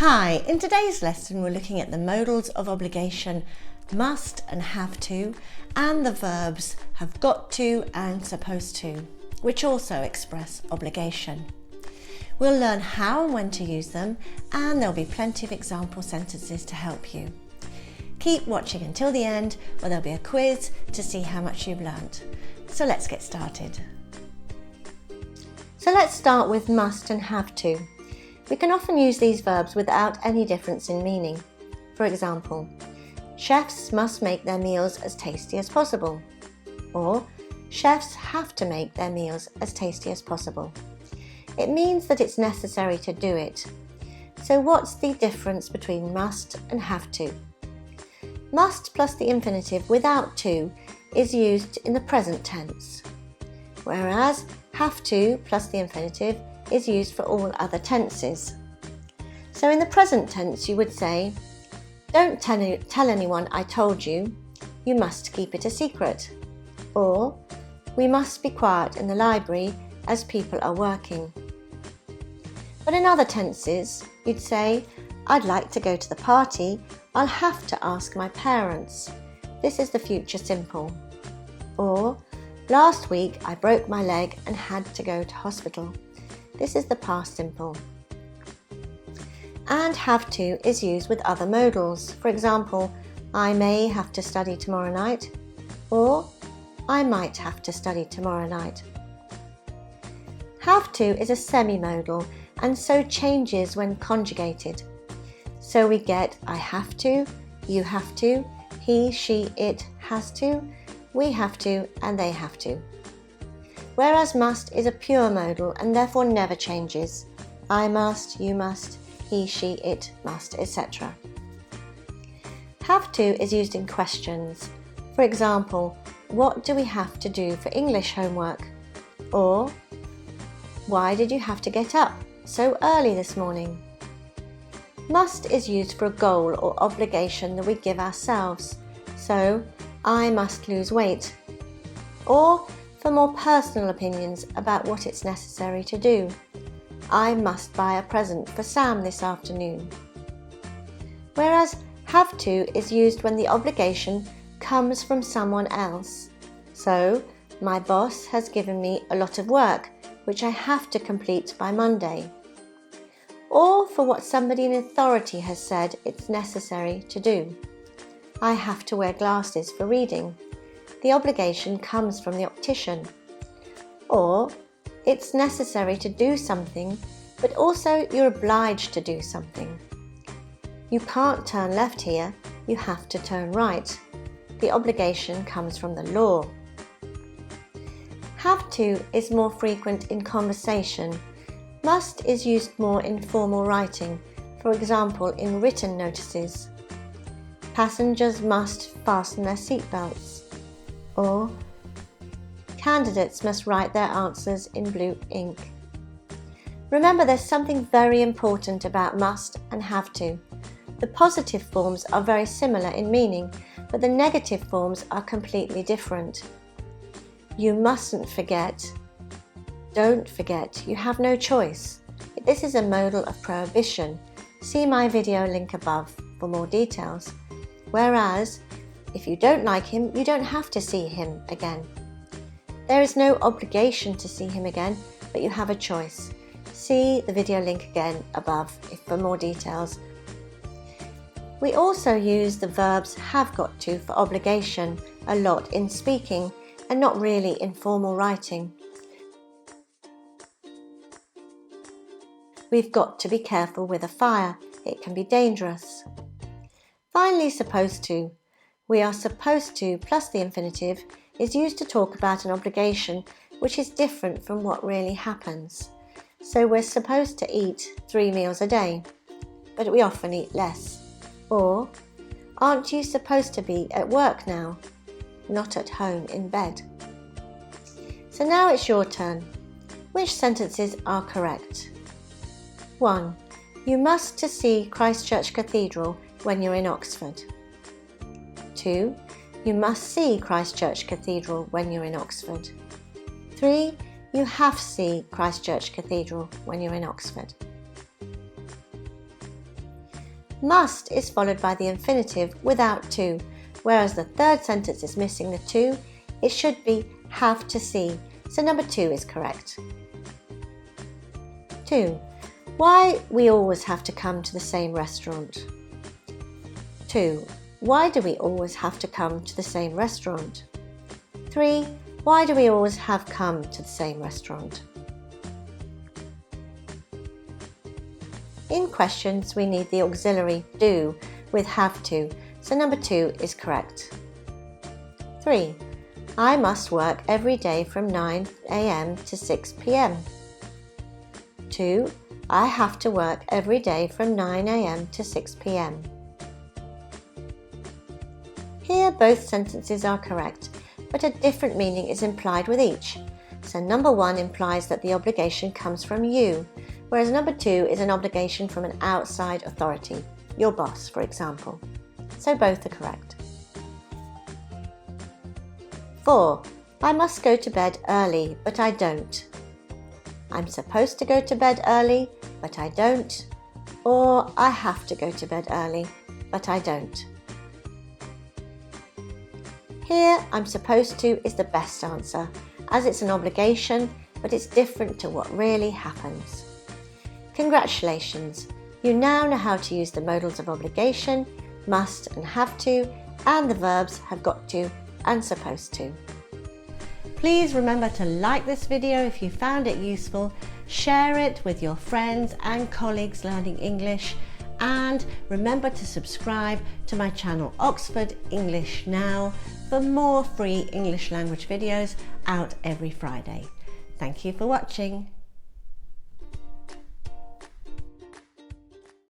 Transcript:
Hi, in today's lesson we're looking at the modals of obligation must and have to, and the verbs have got to and supposed to, which also express obligation. We'll learn how and when to use them, and there'll be plenty of example sentences to help you. Keep watching until the end, where there'll be a quiz to see how much you've learnt. So let's get started. So let's start with must and have to. We can often use these verbs without any difference in meaning. For example, chefs must make their meals as tasty as possible. Or, chefs have to make their meals as tasty as possible. It means that it's necessary to do it. So what's the difference between must and have to? Must plus the infinitive without to is used in the present tense, whereas have to plus the infinitive is used for all other tenses. So in the present tense you would say, don't tell anyone I told you, you must keep it a secret. Or, we must be quiet in the library as people are working. But in other tenses, you'd say, I'd like to go to the party, I'll have to ask my parents. This is the future simple. Or, last week I broke my leg and had to go to hospital. This is the past simple. And have to is used with other modals. For example, I may have to study tomorrow night, or I might have to study tomorrow night. Have to is a semi-modal and so changes when conjugated. So we get I have to, you have to, he, she, it has to, we have to, and they have to. Whereas must is a pure modal and therefore never changes. I must, you must, he, she, it must, etc. Have to is used in questions. For example, what do we have to do for English homework? Or, why did you have to get up so early this morning? Must is used for a goal or obligation that we give ourselves. So, I must lose weight. Or, for more personal opinions about what it's necessary to do. I must buy a present for Sam this afternoon. Whereas have to is used when the obligation comes from someone else. So, my boss has given me a lot of work which I have to complete by Monday. Or for what somebody in authority has said it's necessary to do. I have to wear glasses for reading. The obligation comes from the optician. Or, it's necessary to do something, but also you're obliged to do something. You can't turn left here, you have to turn right. The obligation comes from the law. Have to is more frequent in conversation. Must is used more in formal writing, for example in written notices. Passengers must fasten their seatbelts. Or, candidates must write their answers in blue ink. Remember, there's something very important about must and have to. The positive forms are very similar in meaning, but the negative forms are completely different. You mustn't forget. Don't forget, you have no choice. This is a modal of prohibition. See my video link above for more details. Whereas, if you don't like him, you don't have to see him again. There is no obligation to see him again, but you have a choice. See the video link again above for more details. We also use the verbs have got to for obligation a lot in speaking and not really in formal writing. We've got to be careful with a fire. It can be dangerous. Finally, supposed to. We are supposed to plus the infinitive is used to talk about an obligation which is different from what really happens. So we're supposed to eat 3 meals a day, but we often eat less. Or, aren't you supposed to be at work now? Not at home in bed. So now it's your turn. Which sentences are correct? 1. You must to see Christchurch Cathedral when you're in Oxford. 2. You must see Christchurch Cathedral when you're in Oxford. 3. You have to see Christchurch Cathedral when you're in Oxford. Must is followed by the infinitive without to, whereas the third sentence is missing the to. It should be have to see, so number 2 is correct. 2. Why we always have to come to the same restaurant. 2. Why do we always have to come to the same restaurant? 3. Why do we always have come to the same restaurant? In questions, we need the auxiliary do with have to, so number 2 is correct. 3. I must work every day from 9 a.m. to 6 p.m. 2. I have to work every day from 9 a.m. to 6 p.m. Here both sentences are correct, but a different meaning is implied with each. So number 1 implies that the obligation comes from you, whereas number 2 is an obligation from an outside authority, your boss, for example. So both are correct. 4. I must go to bed early, but I don't. I'm supposed to go to bed early, but I don't. Or I have to go to bed early, but I don't. Here, I'm supposed to is the best answer, as it's an obligation, but it's different to what really happens. Congratulations! You now know how to use the modals of obligation, must and have to, and the verbs have got to and supposed to. Please remember to like this video if you found it useful, share it with your friends and colleagues learning English, and remember to subscribe to my channel Oxford English Now for more free English language videos out every Friday. Thank you for watching.